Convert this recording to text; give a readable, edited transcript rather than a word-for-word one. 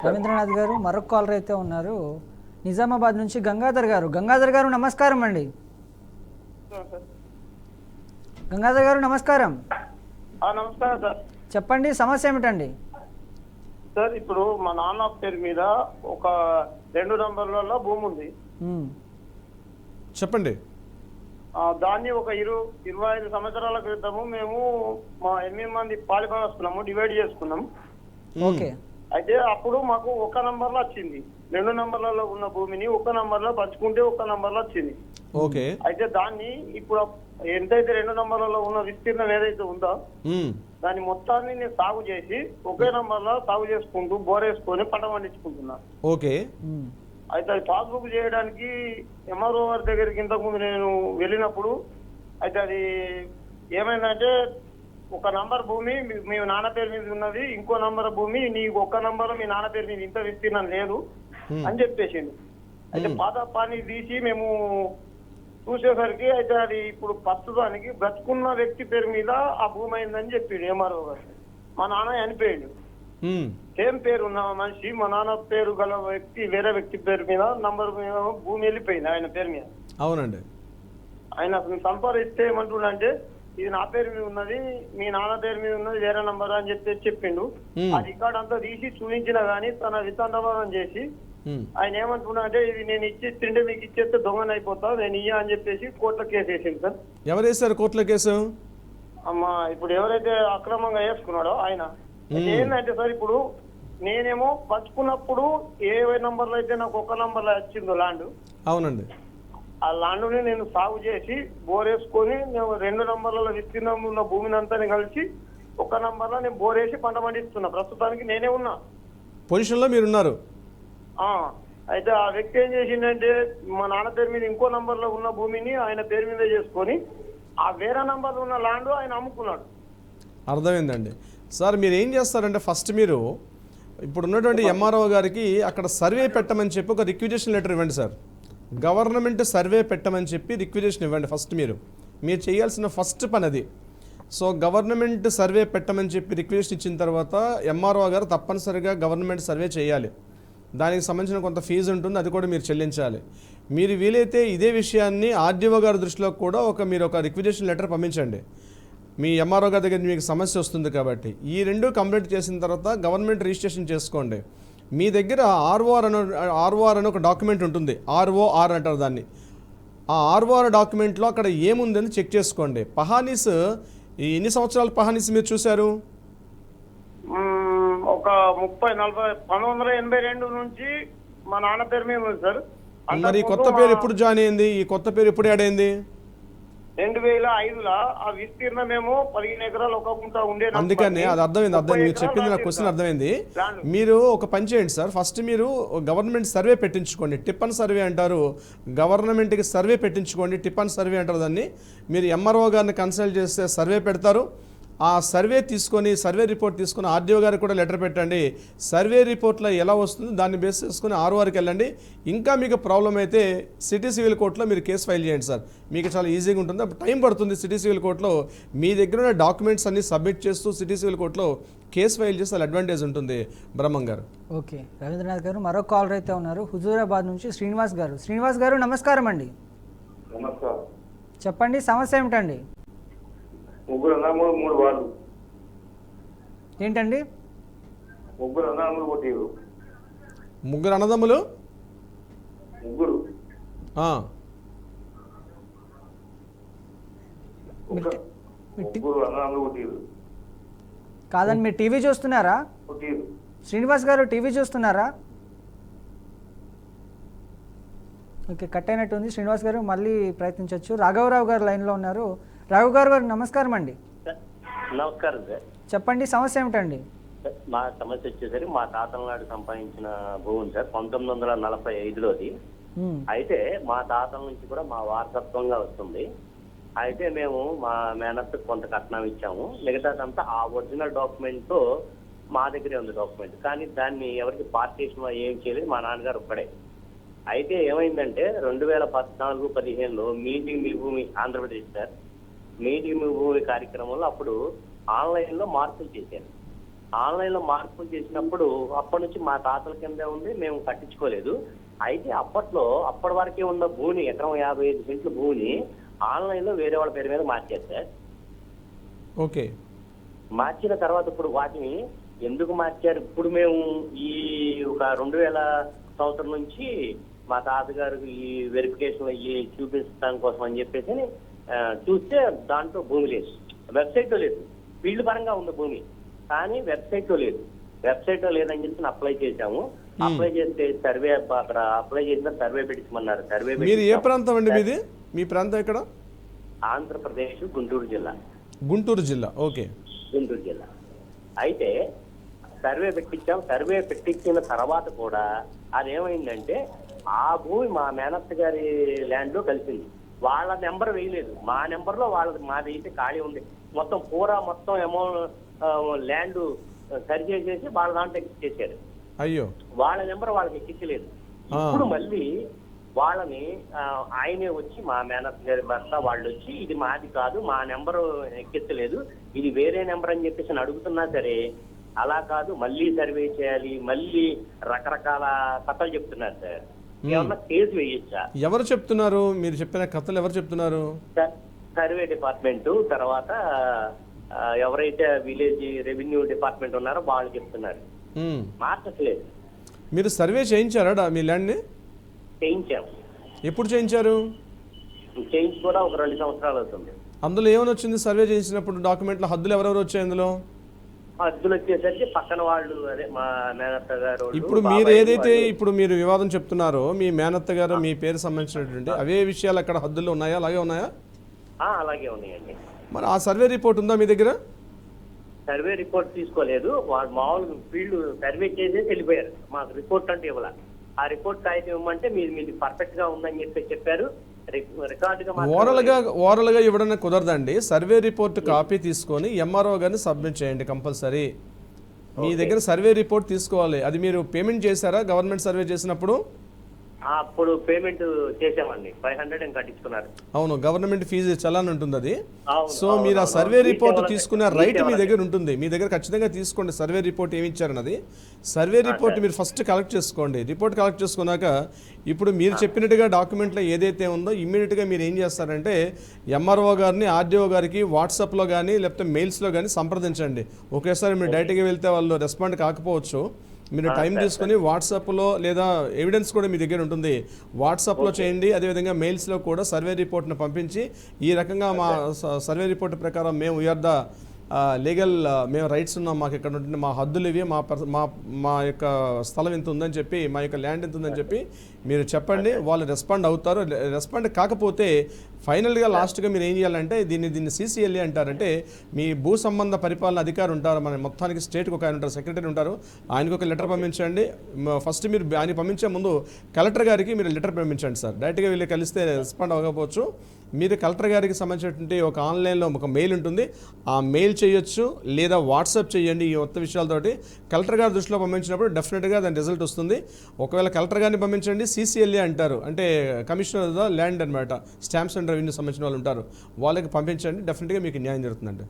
రవీంద్రనాథ్ గారు మరొక కాలర్ అయితే ఉన్నారు నిజామాబాద్ నుంచి గంగాధర్ గారు నమస్కారం అండి. గంగాధర్ గారు నమస్కారం. నమస్కారం సార్. చెప్పండి సమస్య ఏమిటండి? సార్ ఇప్పుడు మా నాన్న పేరు మీద ఒక 2 నంబర్లలో భూమి ఉంది. చెప్పండి. దాన్ని ఒక 25 సంవత్సరాల క్రితము మేము మా 8 మంది పాలిభాగస్తున్నాము, డివైడ్ చేసుకున్నాం. ఓకే. అయితే అప్పుడు మాకు ఒక నంబర్లో వచ్చింది. 2 నంబర్లలో ఉన్న భూమిని ఒక నంబర్లో పంచుకుంటే ఒక నంబర్లో వచ్చింది. ఓకే. అయితే దాన్ని ఇప్పుడు ఎంతైతే 2 నంబర్లలో ఉన్న విస్తీర్ణం ఏదైతే ఉందో దాని మొత్తాన్ని నేను సాగు చేసి ఒకే నంబర్లో సాగు చేసుకుంటూ బోరేసుకొని పంట పండించుకుంటున్నా. ఓకే. అయితే అది పాస్బుక్ చేయడానికి ఎంఆర్ఓ గారి దగ్గరికి ఇంతకుముందు నేను వెళ్ళినప్పుడు అయితే అది ఏమైందంటే ఒక నంబర్ భూమి మీ నాన్న పేరు మీద ఉన్నది, ఇంకో నంబర్ భూమి నీకు ఒక్క నంబర్ మీ నాన్న పేరు మీద ఇంత విస్తీర్ణం లేదు అని చెప్పేసిండు. అయితే పాత పాని తీసి మేము చూసేసరికి అయితే అది ఇప్పుడు ప్రస్తుతానికి బ్రతుకున్న వ్యక్తి పేరు మీద ఆ భూమి అయిందని చెప్పిండు ఎంఆర్ఓ గారు. మా నాన్న చనిపోయిండు. సేమ్ పేరు ఉన్న మనిషి మా నాన్న పేరు గల వ్యక్తి వేరే వ్యక్తి పేరు మీద నంబర్ మీద భూమి వెళ్ళిపోయింది ఆయన పేరు మీద. అవునండి. ఆయన సంపాదిస్తే ఏమంటుండంటే ఇది నా పేరు మీద ఉన్నది, మీ నాన్న పేరు మీద ఉన్నది వేరే నంబర్ అని చెప్పిండు. ఆ రికార్డ్ అంతా తీసి చూపించినా గానీ తన వితండవాదం చేసి ఆయన ఏమంటున్నా అంటే ఇది నేను తింటే మీకు ఇచ్చేస్తే దొంగన అయిపోతా, నేను ఇయ్యా అని చెప్పేసి కోర్టులో కేసు వేసింది సార్. ఎవరు వేశారు కోర్టులో కేసు? అమ్మా ఇప్పుడు ఎవరైతే అక్రమంగా వేసుకున్నాడో ఆయన. ఏంటంటే సార్ ఇప్పుడు నేనేమో పంచుకున్నప్పుడు ఏ నంబర్లో అయితే నాకు ఒక నంబర్లో వచ్చిందో ల్యాండ్, అవునండి, ఆ ల్యాండ్ని నేను సాగు చేసి బోరేసుకొని నేను 2 నంబర్లలో విస్తీర్ణం ఉన్న భూమిని అంతా కలిసి ఒక నంబర్లో నేను బోరేసి పంట పండిస్తున్నా. ప్రస్తుతానికి నేనే ఉన్నా పొజిషన్లో మీరున్నారు. అయితే ఆ వ్యక్తి ఏం చేసిందంటే మా నాన్న పేరు మీద ఇంకో నంబర్లో ఉన్న భూమిని ఆయన పేరు మీద చేసుకొని ఆ వేరే నంబర్లో ఉన్న ల్యాండ్ ఆయన అమ్ముకున్నాడు. అర్థమైందండి సార్. మీరు ఏం చేస్తారంటే ఫస్ట్ మీరు ఇప్పుడు ఉన్నటువంటి ఎంఆర్ఓ గారికి అక్కడ సర్వే పెట్టమని చెప్పి ఒక రిక్విజేషన్ లెటర్ ఇవ్వండి సార్. గవర్నమెంట్ సర్వే పెట్టమని చెప్పి రిక్విజేషన్ ఇవ్వండి ఫస్ట్. మీరు చేయాల్సిన ఫస్ట్ పని అది. సో గవర్నమెంట్ సర్వే పెట్టమని చెప్పి రిక్వెస్ట్ ఇచ్చిన తర్వాత ఎంఆర్ఓ గారు తప్పనిసరిగా గవర్నమెంట్ సర్వే చేయాలి. దానికి సంబంధించిన కొంత ఫీజు ఉంటుంది, అది కూడా మీరు చెల్లించాలి. మీరు వీలైతే ఇదే విషయాన్ని ఆర్డీఓ గారి దృష్టిలో కూడా మీరు ఒక రిక్విజేషన్ లెటర్ పంపించండి. మీ ఎంఆర్ఓ గారి దగ్గర మీకు సమస్య వస్తుంది కాబట్టి ఈ 2 కంప్లీట్ చేసిన తర్వాత గవర్నమెంట్ రిజిస్ట్రేషన్ చేసుకోండి. మీ దగ్గర ఆర్ఓఆర్ అనే ఒక డాక్యుమెంట్ ఉంటుంది, ఆర్ఓఆర్ అంటారు దాన్ని. ఆ ఆర్ఓఆర్ డాక్యుమెంట్లో అక్కడ ఏముందని చెక్ చేసుకోండి. పహానీస్ ఎన్ని సంవత్సరాల పహానీస్ మీరు చూశారు? ఒక 1982 నుంచి మా నాన్న పేరు మీద ఉంది సార్. మరి కొత్త పేరు ఎప్పుడు జాయిన్ అయింది? ఈ కొత్త పేరు ఎప్పుడు యాడ్ అయింది? 2005లో ఆ విస్తీర్ణం ఏమో 15 ఎకరాలు ఒక గుంట ఉండే. అందుకని అది అర్థమైంది. మీరు చెప్పింది నాకు క్వశ్చన్ అర్థమైంది. మీరు ఒక పని చేయండి సార్. ఫస్ట్ మీరు గవర్నమెంట్ సర్వే పెట్టించుకోండి. టిప్పన్ సర్వే అంటారు, గవర్నమెంట్కి సర్వే పెట్టించుకోండి. టిప్పన్ సర్వే అంటారు దాన్ని. మీరు ఎంఆర్ఓ గారిని కన్సల్ట్ చేస్తే సర్వే పెడతారు. ఆ సర్వే తీసుకొని సర్వే రిపోర్ట్ తీసుకొని ఆర్డీఓ గారికి కూడా లెటర్ పెట్టండి. సర్వే రిపోర్ట్లో ఎలా వస్తుందో దాన్ని బేస్ చేసుకుని ఆర్ఓఆర్కి వెళ్ళండి. ఇంకా మీకు ప్రాబ్లం అయితే సిటీ సివిల్ కోర్టులో మీరు కేసు ఫైల్ చేయండి సార్. మీకు చాలా ఈజీగా ఉంటుంది. అప్పుడు టైం పడుతుంది. సిటీ సివిల్ కోర్టులో మీ దగ్గర ఉన్న డాక్యుమెంట్స్ అన్ని సబ్మిట్ చేస్తూ సిటీ సివిల్ కోర్టులో కేసు ఫైల్ చేస్తే అడ్వాంటేజ్ ఉంటుంది. బ్రహ్మం గారు. ఓకే. రవీంద్రనాథ్ గారు మరొక కాలర్ అయితే ఉన్నారు హుజూరాబాద్ నుంచి శ్రీనివాస్ గారు నమస్కారం అండి. చెప్పండి సమస్య ఏమిటండి? 3 అన్నదమ్ములు 3 వాళ్ళు. ఏంటండి? 3 అన్నదమ్ములు కొట్టిరు. 3 అన్నదమ్ములు? 3. అన్నదమ్ములు కొట్టిరు. కాదండి, మీరు టీవీ చూస్తున్నారా? శ్రీనివాస్ గారు టీవీ చూస్తున్నారా? ఓకే, కట్ అయినట్టుంది. శ్రీనివాస్ గారు మళ్ళీ ప్రయత్నించవచ్చు. రాఘవరావు గారు లైన్లో ఉన్నారు. రాఘవ్ గారు నమస్కారం అండి. నమస్కారం సార్. చెప్పండి సమస్య ఏమిటండి? మా సమస్య వచ్చేసరికి మా తాతల నాడు సంపాదించిన భూమి సార్ 1945లోది. అయితే మా తాతల నుంచి కూడా మా వారసత్వంగా వస్తుంది. అయితే మేము మా మేనత్తుకు కొంత కట్నం ఇచ్చాము. మిగతాదంతా ఆ ఒరిజినల్ డాక్యుమెంట్ తో మా దగ్గరే ఉంది డాక్యుమెంట్. కానీ దాన్ని ఎవరికి పార్టీషన్ ఏం చేయలేదు, మా నాన్నగారు ఒక్కడే. అయితే ఏమైందంటే 2014-15లో మీటింగ్ మీ భూమి ఆంధ్రప్రదేశ్ సార్ మీటింగ్ మీ భూమి కార్యక్రమంలో అప్పుడు ఆన్లైన్ లో మార్పులు చేశారు. ఆన్లైన్లో మార్పులు చేసినప్పుడు అప్పటి నుంచి మా తాతల కిందే ఉంది, మేము కట్టించుకోలేదు. అయితే అప్పటి వరకే ఉన్న భూమిని, ఎకరం 55 సెంట్ల భూమిని ఆన్లైన్లో వేరే వాళ్ళ పేరు మీద మార్చారు సార్. ఓకే. మార్చిన తర్వాత ఇప్పుడు వాటిని ఎందుకు మార్చారు, ఇప్పుడు మేము ఈ ఒక 2000 సంవత్సరం నుంచి మా తాతగారు ఈ వెరిఫికేషన్ అయ్యి చూపించడం కోసం అని చెప్పేసి చూస్తే దాంట్లో భూమి లేదు, వెబ్సైట్లో లేదు. ఫీల్డ్ పరంగా ఉంది భూమి, కానీ వెబ్సైట్లో లేదు. వెబ్సైట్లో లేదని చెప్పి అప్లై చేశాము. అప్లై చేస్తే సర్వే, అక్కడ అప్లై చేసిన సర్వే పెట్టించమన్నారు. సర్వే మీరు ఏ ప్రాంతం అండి మీది? మీ ప్రాంతం ఎక్కడ? ఆంధ్రప్రదేశ్, గుంటూరు జిల్లా. గుంటూరు జిల్లా. ఓకే. గుంటూరు జిల్లా. అయితే సర్వే పెట్టించాం. సర్వే పెట్టించిన తర్వాత కూడా అదేమైందంటే ఆ భూమి మా మేనత్త గారి ల్యాండ్ లో కలిసింది. వాళ్ళ నెంబర్ వేయలేదు, మా నెంబర్ లో మాది అయితే ఖాళీ ఉంది. మొత్తం అమౌంట్ ల్యాండ్ సరి చేసేసి వాళ్ళ దాంట్లో ఎక్కించేశారు. అయ్యో. వాళ్ళ నెంబర్ వాళ్ళకి ఎక్కించలేదు. ఇప్పుడు మళ్ళీ వాళ్ళని ఆయనే వచ్చి, మా మేనత్త గారి భర్త వాళ్ళు వచ్చి, ఇది మాది కాదు, మా నెంబర్ ఎక్కించలేదు, ఇది వేరే నెంబర్ అని చెప్పేసి అడుగుతున్నా సరే అలా కాదు, మళ్ళీ సర్వే చేయాలి, మళ్ళీ రకరకాల కథలు చెప్తున్నారు సార్. ఏమన్నా కేసు వేయచ్చా? ఎవరు చెప్తున్నారు? మీరు చెప్పిన కథలు ఎవరు చెప్తున్నారు? సర్వే డిపార్ట్మెంట్, తర్వాత ఎవరైతే విలేజ్ రెవెన్యూ డిపార్ట్మెంట్ ఉన్నారో వాళ్ళు చెప్తున్నారు. మార్చట్లేదు. మీరు సర్వే చేయించారా మీ ల్యాండ్ని? చేయించాము. ఎప్పుడు చేయించారు? చేయించి కూడా ఒక 2 సంవత్సరాలు అవుతుంది. అందులో ఏమైనా వచ్చింది? సర్వే చేయించినప్పుడు డాక్యుమెంట్లో హద్దులు ఎవరెవరు వచ్చాయి అందులో? హద్దులు వచ్చేసరికి పక్కన వాళ్ళు, అదే మా మేనత్త గారు. ఇప్పుడు మీరు ఏదైతే ఇప్పుడు మీరు వివాదం చెప్తున్నారో, మీ మేనత్త గారు మీ పేరు సంబంధించినటువంటి అవే విషయాలు అక్కడ హద్దుల్లో ఉన్నాయా? అలాగే ఉన్నాయా? అలాగే ఉన్నాయండి. మరి ఆ సర్వే రిపోర్ట్ ఉందా మీ దగ్గర? సర్వే రిపోర్ట్ తీసుకోలేదు. వాళ్ళు మామూలు ఫీల్డ్ సర్వే చేసేసి వెళ్ళిపోయారు. మాకు రిపోర్ట్ అంటే ఇవ్వాలి. ఆ రిపోర్ట్ కాగితం ఇవ్వమంటే మీది పర్ఫెక్ట్ గా ఉందని చెప్పారు. ఓరల్గా ఇవ్వడం కుదరదండి. సర్వే రిపోర్ట్ కాపీ తీసుకొని ఎంఆర్ఓ గారిని సబ్మిట్ చేయండి కంపల్సరీ. మీ దగ్గర సర్వే రిపోర్ట్ తీసుకోవాలి. అది మీరు పేమెంట్ చేశారా గవర్నమెంట్ సర్వే చేసినప్పుడు? అప్పుడు పేమెంట్ చేసామండి, 500 కట్టించుకున్నారు. అవును, గవర్నమెంట్ ఫీజు చలాన్ ఉంటుంది అది. సో మీరు ఆ సర్వే రిపోర్ట్ తీసుకునే రైట్ మీ దగ్గర ఉంటుంది. మీ దగ్గర ఖచ్చితంగా తీసుకోండి సర్వే రిపోర్ట్ ఏమి ఇచ్చారన్నది. సర్వే రిపోర్ట్ మీరు ఫస్ట్ కలెక్ట్ చేసుకోండి. రిపోర్ట్ కలెక్ట్ చేసుకున్నాక ఇప్పుడు మీరు చెప్పినట్టుగా డాక్యుమెంట్లో ఏదైతే ఉందో ఇమ్మీడియట్గా మీరు ఏం చేస్తారంటే ఎంఆర్ఓ గారిని, ఆర్డీఓ గారికి వాట్సాప్లో కానీ లేకపోతే మెయిల్స్లో కానీ సంప్రదించండి. ఒకేసారి మీరు డైరెక్ట్గా వెళ్తే వాళ్ళు రెస్పాండ్ కాకపోవచ్చు. మీరు టైం తీసుకొని వాట్సాప్లో లేదా ఎవిడెన్స్ కూడా మీ దగ్గర ఉంటుంది, వాట్సాప్లో చేయండి. అదేవిధంగా మెయిల్స్లో కూడా సర్వే రిపోర్ట్ను పంపించి ఈ రకంగా మా సర్వే రిపోర్ట్ ప్రకారం మేము వీఆర్ ద లీగల్, మేము రైట్స్ ఉన్నాం, మాకు ఇక్కడ ఉంటుంది, మా హద్దులు ఇవి, మా యొక్క స్థలం ఎంత ఉందని చెప్పి, మా యొక్క ల్యాండ్ ఎంత ఉందని చెప్పి మీరు చెప్పండి. వాళ్ళు రెస్పాండ్ అవుతారు. రెస్పాండ్ కాకపోతే ఫైనల్గా లాస్ట్గా మీరు ఏం చేయాలంటే దీన్ని CCLA అంటారంటే మీ భూ సంబంధ పరిపాలన అధికారి ఉంటారు, మన మొత్తానికి స్టేట్కి ఒక ఆయన ఉంటారు, సెక్రటరీ ఉంటారు, ఆయనకు ఒక లెటర్ పంపించండి. ఫస్ట్ మీరు ఆయన పంపించే ముందు కలెక్టర్ గారికి మీరు లెటర్ పంపించండి సార్. డైరెక్ట్గా వీళ్ళు కలిస్తే రెస్పాండ్ అవ్వకపోవచ్చు. మీరు కలెక్టర్ గారికి సంబంధించినటువంటి ఒక ఆన్లైన్లో ఒక మెయిల్ ఉంటుంది, ఆ మెయిల్ చేయొచ్చు లేదా వాట్సాప్ చేయండి. ఈ మొత్తం విషయాలతోటి కలెక్టర్ గారి దృష్టిలో పంపించినప్పుడు డెఫినెట్గా దాని రిజల్ట్ వస్తుంది. ఒకవేళ కలెక్టర్ గారిని పంపించండి, CCLA అంటారు, అంటే కమిషనర్ ఆఫ్ ద ల్యాండ్ అనమాట, స్టాంప్స్ అండ్ రెవెన్యూ సంబంధించిన వాళ్ళు ఉంటారు, వాళ్ళకి పంపించండి. డెఫినెట్గా మీకు న్యాయం జరుగుతుందండి.